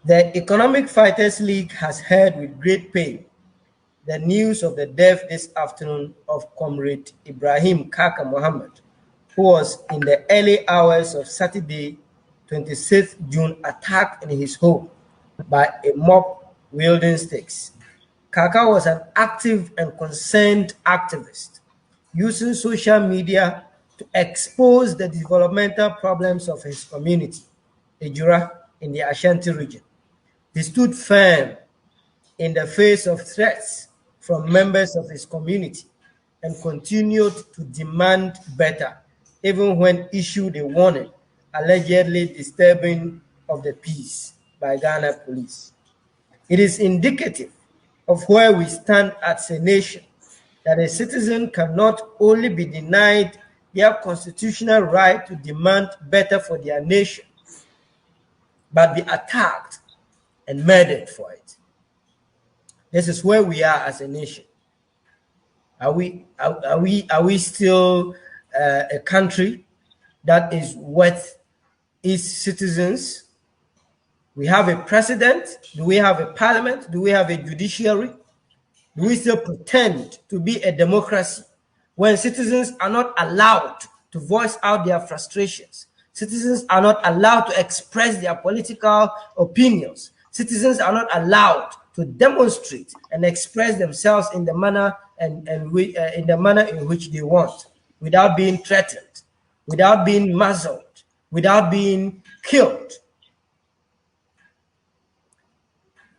The Economic Fighters League has heard with great pain the news of the death this afternoon of Comrade Ibrahim Kaaka Muhammed, who was in the early hours of Saturday, 26th June, attacked in his home by a mob wielding sticks. Kaaka was an active and concerned activist, using social media to expose the developmental problems of his community, Ejura, in the Ashanti region. He stood firm in the face of threats from members of his community and continued to demand better, even when issued a warning allegedly disturbing of the peace by Ghana police. It is indicative of where we stand as a nation, that a citizen cannot only be denied their constitutional right to demand better for their nation, but be attacked and murdered for it. This is where we are as a nation. Are we still a country that is worth its citizens? We have a president. Do we have a parliament? Do we have a judiciary? Do we still pretend to be a democracy when citizens are not allowed to voice out their frustrations? Citizens are not allowed to express their political opinions. Citizens are not allowed to demonstrate and express themselves in the manner in the manner in which they want, without being threatened, without being muzzled, without being killed.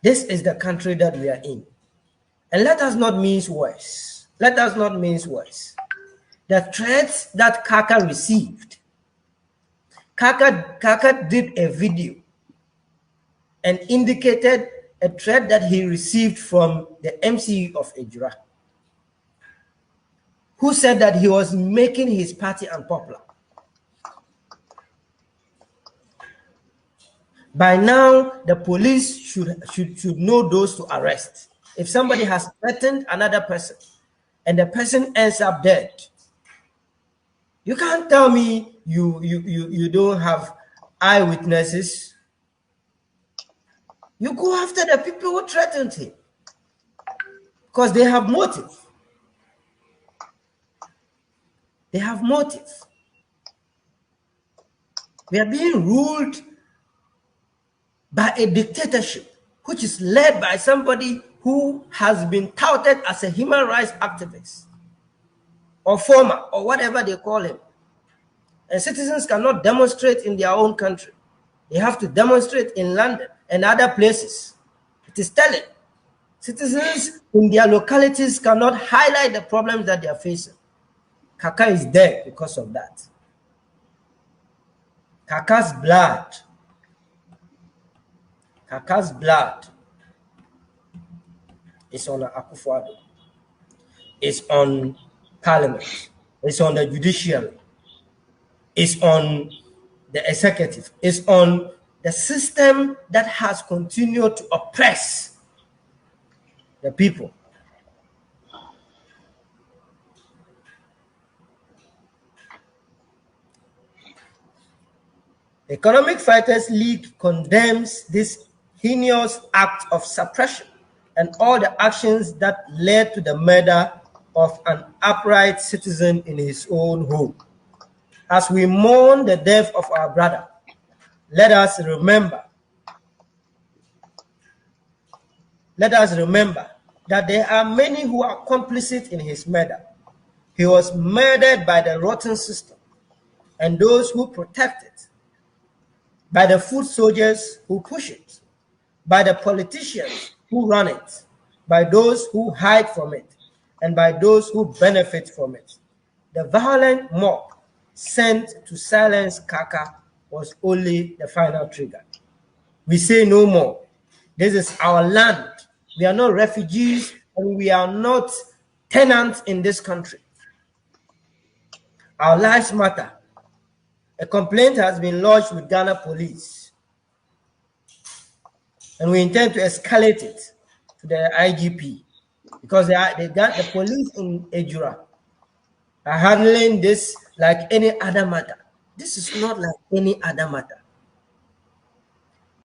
This is the country that we are in. And let us not mince words. Let us not mince words. The threats that Kaaka received, Kaaka did a video and indicated a threat that he received from the MCE of Ejura, who said that he was making his party unpopular. By now, the police should know those to arrest. If somebody has threatened another person and the person ends up dead, you can't tell me you don't have eyewitnesses. You go after the people who threatened him because they have motive. They have motive. We are being ruled by a dictatorship which is led by somebody who has been touted as a human rights activist or former or whatever they call him. And citizens cannot demonstrate in their own country. They have to demonstrate in London and other places. It is telling. Citizens in their localities cannot highlight the problems that they are facing. Kaaka is dead because of that. Kaaka's blood is on Akufo-Addo. It's on Parliament. It's on the judiciary. It's on the executive. It's on the system that has continued to oppress the people. Economic Fighters League condemns this heinous act of suppression and all the actions that led to the murder of an upright citizen in his own home. As we mourn the death of our brother, let us remember that there are many who are complicit in his murder. He was murdered by the rotten system and those who protect it, by the foot soldiers who push it, by the politicians who run it, by those who hide from it, and by those who benefit from it. The violent mob sent to silence Kaaka was only the final trigger. We say no more. This is our land. We are not refugees and we are not tenants in this country. Our lives matter. A complaint has been lodged with Ghana police, and we intend to escalate it to the IGP because the police in Ejura are handling this like any other matter. This is not like any other matter.